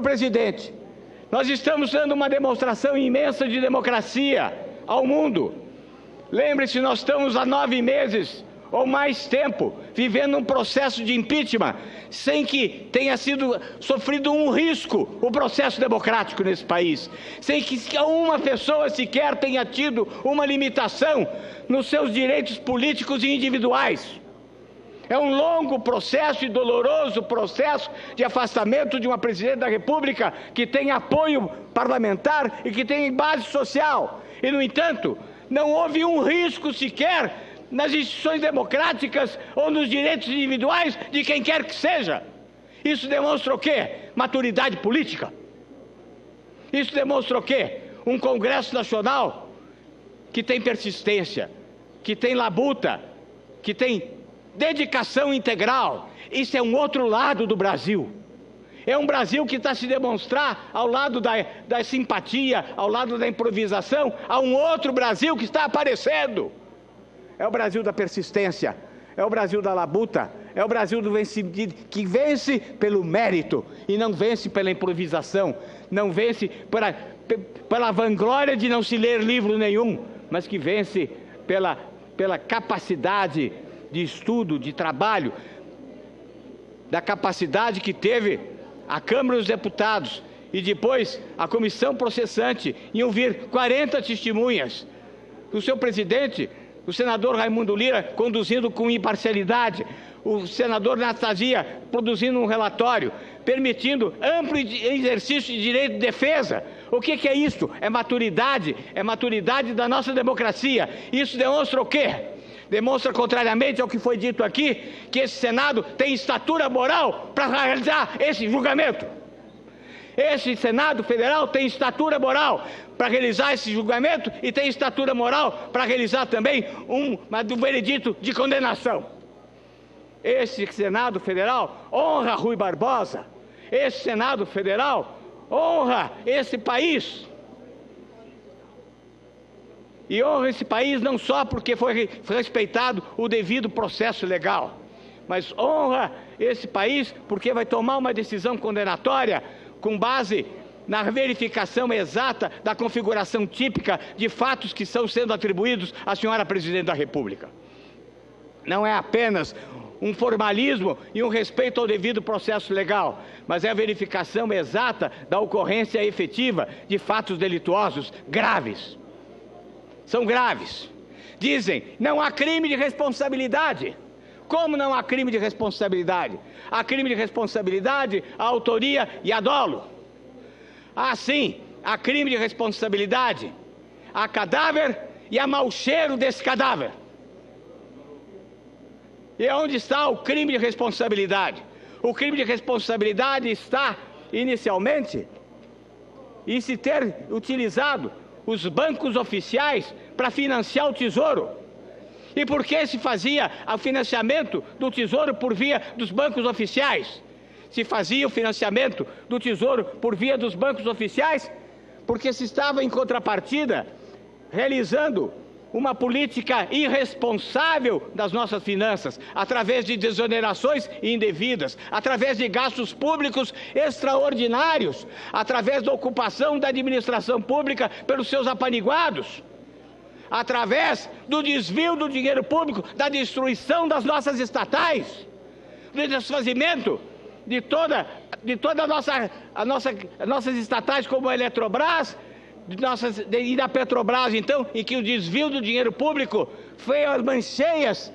Presidente, nós estamos dando uma demonstração imensa de democracia ao mundo. Lembre-se, nós estamos há 9 meses ou mais tempo vivendo um processo de impeachment sem que tenha sido sofrido um risco o processo democrático nesse país, sem que uma pessoa sequer tenha tido uma limitação nos seus direitos políticos e individuais. É um longo processo e doloroso processo de afastamento de uma presidente da República que tem apoio parlamentar e que tem base social. E, no entanto, não houve um risco sequer nas instituições democráticas ou nos direitos individuais de quem quer que seja. Isso demonstra o quê? Maturidade política. Isso demonstra o quê? Um Congresso Nacional que tem persistência, que tem labuta, que tem dedicação integral. Isso é um outro lado do Brasil. É um Brasil que está se demonstrar ao lado da simpatia, ao lado da improvisação, a um outro Brasil que está aparecendo. É o Brasil da persistência, é o Brasil da labuta, é o Brasil que vence pelo mérito e não vence pela improvisação, não vence pela vanglória de não se ler livro nenhum, mas que vence pela capacidade de estudo, de trabalho, da capacidade que teve a Câmara dos Deputados e depois a comissão processante em ouvir 40 testemunhas. O seu presidente, o senador Raimundo Lira, conduzindo com imparcialidade, o senador Anastasia produzindo um relatório, permitindo amplo exercício de direito de defesa. O que é isso? É maturidade da nossa democracia. Isso demonstra o quê? Demonstra, contrariamente ao que foi dito aqui, que esse Senado tem estatura moral para realizar esse julgamento. Esse Senado Federal tem estatura moral para realizar esse julgamento e tem estatura moral para realizar também um veredito de condenação. Esse Senado Federal honra Rui Barbosa. Esse Senado Federal honra esse país. E honra esse país não só porque foi respeitado o devido processo legal, mas honra esse país porque vai tomar uma decisão condenatória com base na verificação exata da configuração típica de fatos que estão sendo atribuídos à senhora Presidente da República. Não é apenas um formalismo e um respeito ao devido processo legal, mas é a verificação exata da ocorrência efetiva de fatos delituosos graves. São graves. Dizem, não há crime de responsabilidade. Como não há crime de responsabilidade? Há crime de responsabilidade, a autoria e a dolo. Há sim, há crime de responsabilidade, há cadáver e há mau cheiro desse cadáver. E onde está o crime de responsabilidade? O crime de responsabilidade está, inicialmente, em se ter utilizado os bancos oficiais para financiar o Tesouro. E por que se fazia o financiamento do Tesouro por via dos bancos oficiais? Se fazia o financiamento do Tesouro por via dos bancos oficiais porque se estava, em contrapartida, realizando uma política irresponsável das nossas finanças, através de desonerações indevidas, através de gastos públicos extraordinários, através da ocupação da administração pública pelos seus apaniguados, através do desvio do dinheiro público, da destruição das nossas estatais, do desfazimento de toda nossas estatais como a Eletrobras, e da Petrobras, então, em que o desvio do dinheiro público foi as mancheias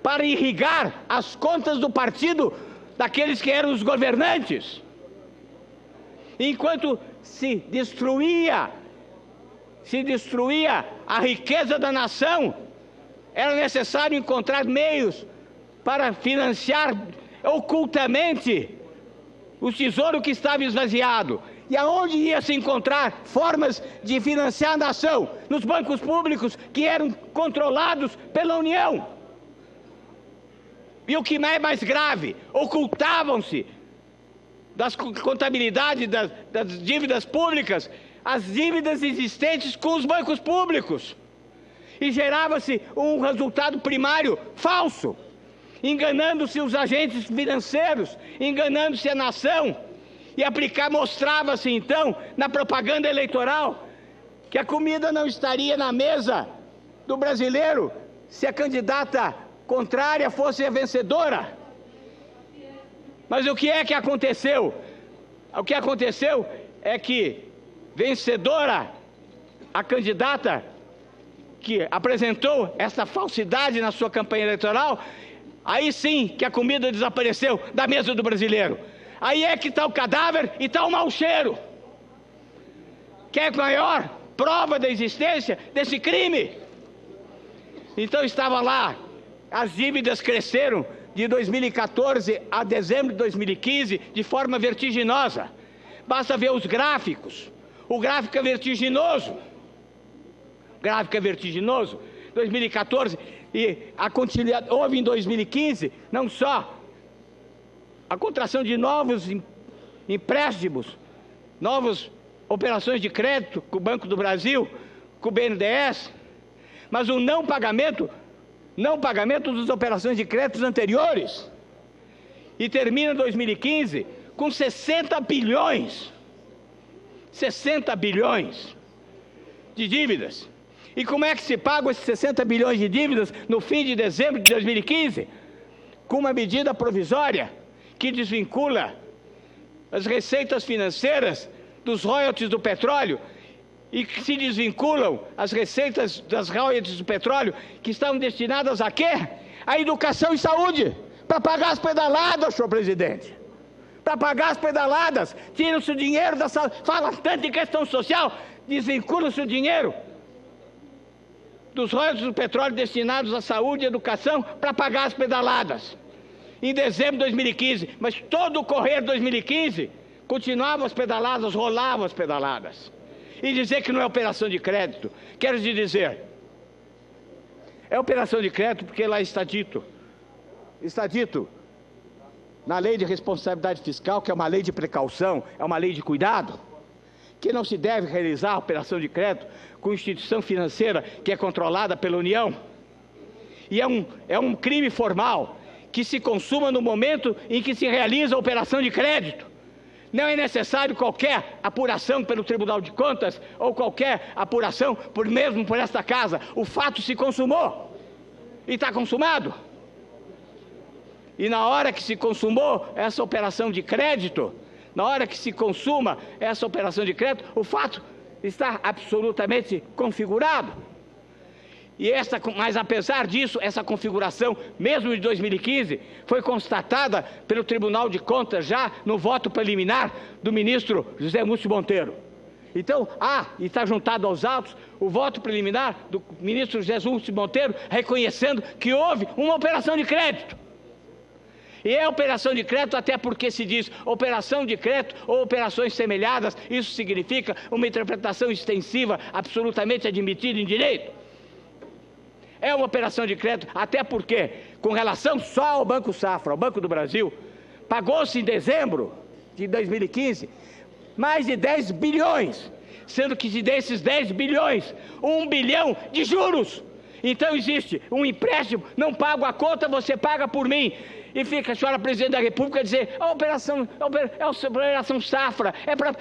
para irrigar as contas do partido daqueles que eram os governantes. Enquanto se destruía a riqueza da nação, era necessário encontrar meios para financiar ocultamente o tesouro que estava esvaziado. E aonde ia se encontrar formas de financiar a nação? Nos bancos públicos que eram controlados pela União. E o que é mais grave, ocultavam-se das contabilidades das dívidas públicas as dívidas existentes com os bancos públicos. E gerava-se um resultado primário falso, enganando-se os agentes financeiros, enganando-se a nação E aplicar, mostrava-se então, na propaganda eleitoral, que a comida não estaria na mesa do brasileiro se a candidata contrária fosse a vencedora. Mas o que é que aconteceu? O que aconteceu é que vencedora a candidata que apresentou essa falsidade na sua campanha eleitoral, aí sim que a comida desapareceu da mesa do brasileiro. Aí é que está o cadáver e está o mau cheiro. Quer maior prova da existência desse crime? Então estava lá, as dívidas cresceram de 2014 a dezembro de 2015 de forma vertiginosa. Basta ver os gráficos. O gráfico é vertiginoso. O gráfico é vertiginoso. 2014 e houve em 2015 não só a contração de novos empréstimos, novas operações de crédito com o Banco do Brasil, com o BNDES, mas o não pagamento das operações de créditos anteriores. E termina 2015 com 60 bilhões de dívidas. E como é que se pagam esses 60 bilhões de dívidas no fim de dezembro de 2015? Com uma medida provisória que desvincula as receitas financeiras dos royalties do petróleo e que se desvinculam as receitas das royalties do petróleo que estavam destinadas a quê? A educação e saúde, para pagar as pedaladas, senhor presidente. Para pagar as pedaladas, tira-se o dinheiro da saúde, fala tanto em questão social, desvincula-se o dinheiro dos royalties do petróleo destinados à saúde e educação para pagar as pedaladas. Em dezembro de 2015, mas todo o correr de 2015, continuavam as pedaladas, rolavam as pedaladas. E dizer que não é operação de crédito, quero te dizer, é operação de crédito porque lá está dito na lei de responsabilidade fiscal, que é uma lei de precaução, é uma lei de cuidado, que não se deve realizar a operação de crédito com instituição financeira que é controlada pela União. E é um crime formal que se consuma no momento em que se realiza a operação de crédito. Não é necessário qualquer apuração pelo Tribunal de Contas ou qualquer apuração mesmo por esta casa. O fato se consumou e está consumado. E na hora que se consumou essa operação de crédito, na hora que se consuma essa operação de crédito, o fato está absolutamente configurado. Mas apesar disso, essa configuração, mesmo de 2015, foi constatada pelo Tribunal de Contas já no voto preliminar do ministro José Múcio Monteiro. Então, e está juntado aos autos o voto preliminar do ministro José Múcio Monteiro, reconhecendo que houve uma operação de crédito. E é operação de crédito até porque se diz operação de crédito ou operações semelhadas, isso significa uma interpretação extensiva, absolutamente admitida em direito. É uma operação de crédito, até porque, com relação só ao Banco Safra, ao Banco do Brasil, pagou-se em dezembro de 2015 mais de 10 bilhões, sendo que desses 10 bilhões, 1 bilhão de juros. Então existe um empréstimo, não pago a conta, você paga por mim. E fica a senhora presidente da República dizer, a operação Safra,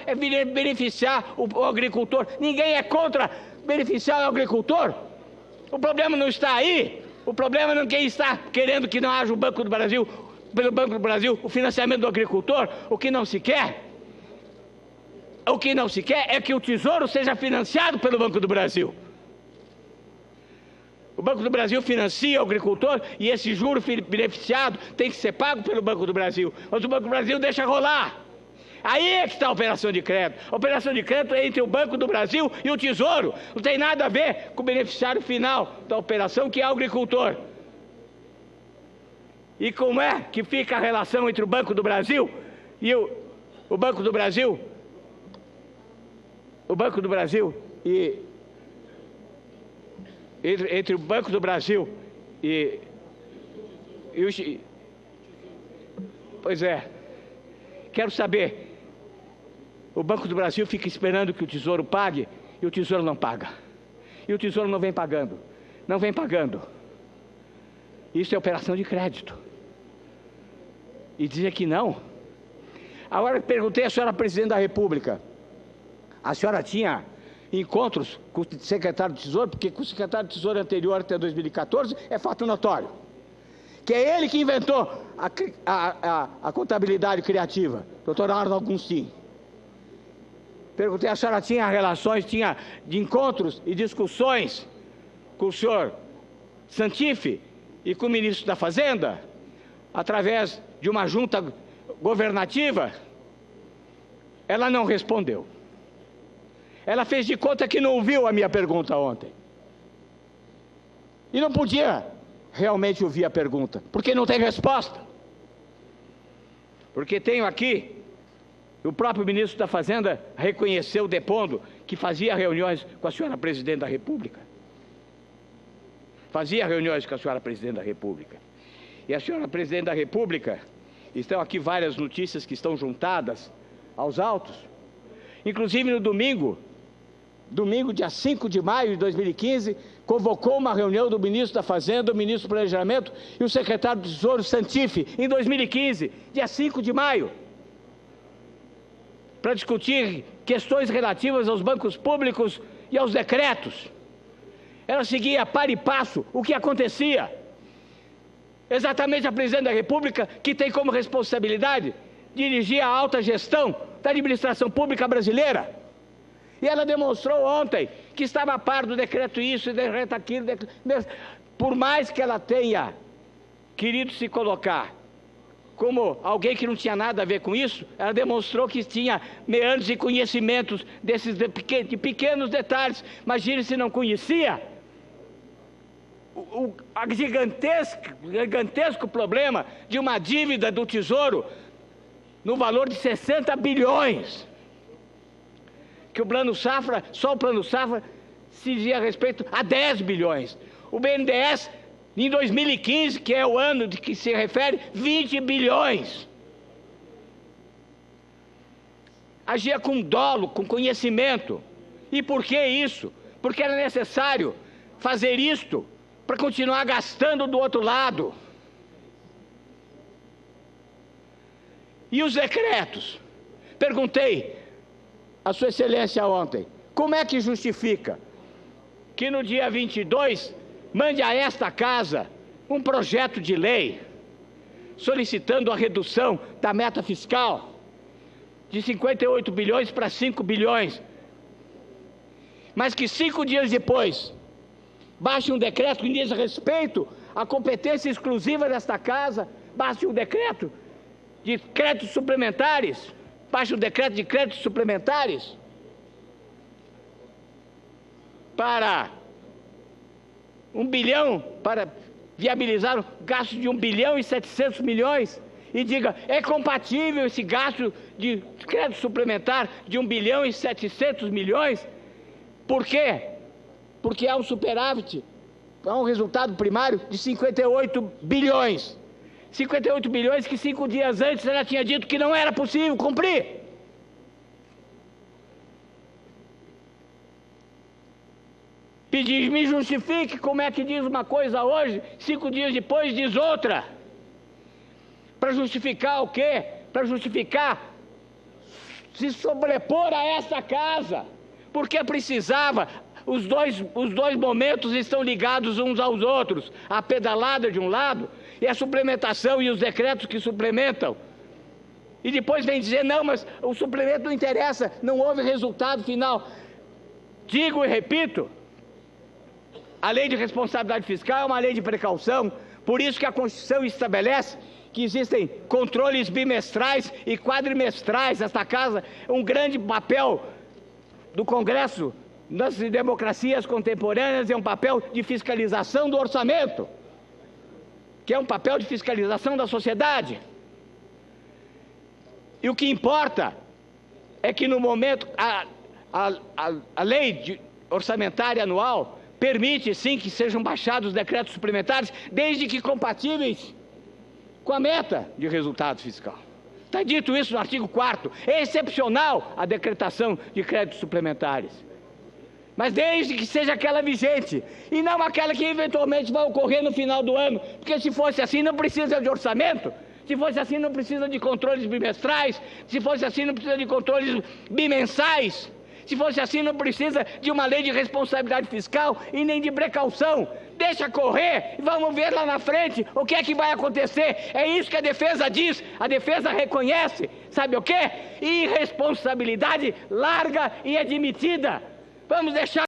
é beneficiar o agricultor. Ninguém é contra beneficiar o agricultor. O problema não está aí, o problema não é quem está querendo que não haja o Banco do Brasil, pelo Banco do Brasil, o financiamento do agricultor. O que não se quer é que o Tesouro seja financiado pelo Banco do Brasil. O Banco do Brasil financia o agricultor e esse juro beneficiado tem que ser pago pelo Banco do Brasil. Mas o Banco do Brasil deixa rolar. Aí é que está a operação de crédito. A operação de crédito é entre o Banco do Brasil e o Tesouro. Não tem nada a ver com o beneficiário final da operação, que é o agricultor. E como é que fica a relação entre o Banco do Brasil e o Banco do Brasil? O Banco do Brasil e... Entre o Banco do Brasil e o... Pois é. Quero saber... O Banco do Brasil fica esperando que o Tesouro pague e o Tesouro não paga. E o Tesouro não vem pagando. Não vem pagando. Isso é operação de crédito. E dizer que não. Agora perguntei à senhora presidente da República, a senhora tinha encontros com o secretário do Tesouro, porque com o secretário do Tesouro anterior até 2014 é fato notório, que é ele que inventou a contabilidade criativa, doutor Arnold Augustin. Perguntei a senhora tinha relações, tinha de encontros e discussões com o senhor Santife e com o ministro da Fazenda, através de uma junta governativa? Ela não respondeu. Ela fez de conta que não ouviu a minha pergunta ontem. E não podia realmente ouvir a pergunta, porque não tem resposta. Porque tenho aqui, o próprio ministro da Fazenda reconheceu, depondo, que fazia reuniões com a senhora presidente da República. Fazia reuniões com a senhora presidente da República. E a senhora presidente da República, estão aqui várias notícias que estão juntadas aos autos, inclusive no domingo, dia 5 de maio de 2015, convocou uma reunião do ministro da Fazenda, do ministro do Planejamento e o secretário do Tesouro Santife, em 2015, dia 5 de maio, para discutir questões relativas aos bancos públicos e aos decretos. Ela seguia a par e passo o que acontecia. Exatamente a presidente da República, que tem como responsabilidade dirigir a alta gestão da administração pública brasileira. E ela demonstrou ontem que estava a par do decreto isso e decreto aquilo. Por mais que ela tenha querido se colocar como alguém que não tinha nada a ver com isso, ela demonstrou que tinha meandros e conhecimentos desses de pequenos detalhes. Imagine se não conhecia o gigantesco problema de uma dívida do Tesouro no valor de 60 bilhões. Que o Plano Safra, só o Plano Safra, se dizia a respeito a 10 bilhões. O BNDES, em 2015, que é o ano de que se refere, 20 bilhões. Agia com dolo, com conhecimento. E por que isso? Porque era necessário fazer isto para continuar gastando do outro lado. E os decretos? Perguntei a Sua Excelência ontem, como é que justifica que no dia 22 mande a esta casa um projeto de lei solicitando a redução da meta fiscal de 58 bilhões para 5 bilhões, mas que 5 dias depois baixe um decreto que diz respeito à competência exclusiva desta casa, baixe um decreto de créditos suplementares, baixe um decreto de créditos suplementares para 1 bilhão, para viabilizar o gasto de 1 bilhão e 700 milhões, e diga, é compatível esse gasto de crédito suplementar de 1 bilhão e 700 milhões? Por quê? Porque há um superávit, há um resultado primário de 58 bilhões. 58 bilhões que 5 dias antes ela tinha dito que não era possível cumprir. Me justifique como é que diz uma coisa hoje, 5 dias depois diz outra. Para justificar o quê? Para justificar se sobrepor a essa casa. Porque precisava, os dois momentos estão ligados uns aos outros. A pedalada de um lado e a suplementação e os decretos que suplementam. E depois vem dizer, não, mas o suplemento não interessa, não houve resultado final. Digo e repito, a lei de responsabilidade fiscal é uma lei de precaução, por isso que a Constituição estabelece que existem controles bimestrais e quadrimestrais. Esta casa, um grande papel do Congresso nas democracias contemporâneas é um papel de fiscalização do orçamento, que é um papel de fiscalização da sociedade. E o que importa é que no momento a lei orçamentária anual permite sim que sejam baixados decretos suplementares, desde que compatíveis com a meta de resultado fiscal. Está dito isso no artigo 4º. É excepcional a decretação de créditos suplementares, mas desde que seja aquela vigente e não aquela que eventualmente vai ocorrer no final do ano, porque se fosse assim não precisa de orçamento, Se fosse assim, não precisa de controles bimestrais. Se fosse assim, não precisa de controles bimensais. Se fosse assim, não precisa de uma lei de responsabilidade fiscal e nem de precaução. Deixa correr e vamos ver lá na frente o que é que vai acontecer. É isso que a defesa diz. A defesa reconhece, sabe o quê? Irresponsabilidade larga e admitida. Vamos deixar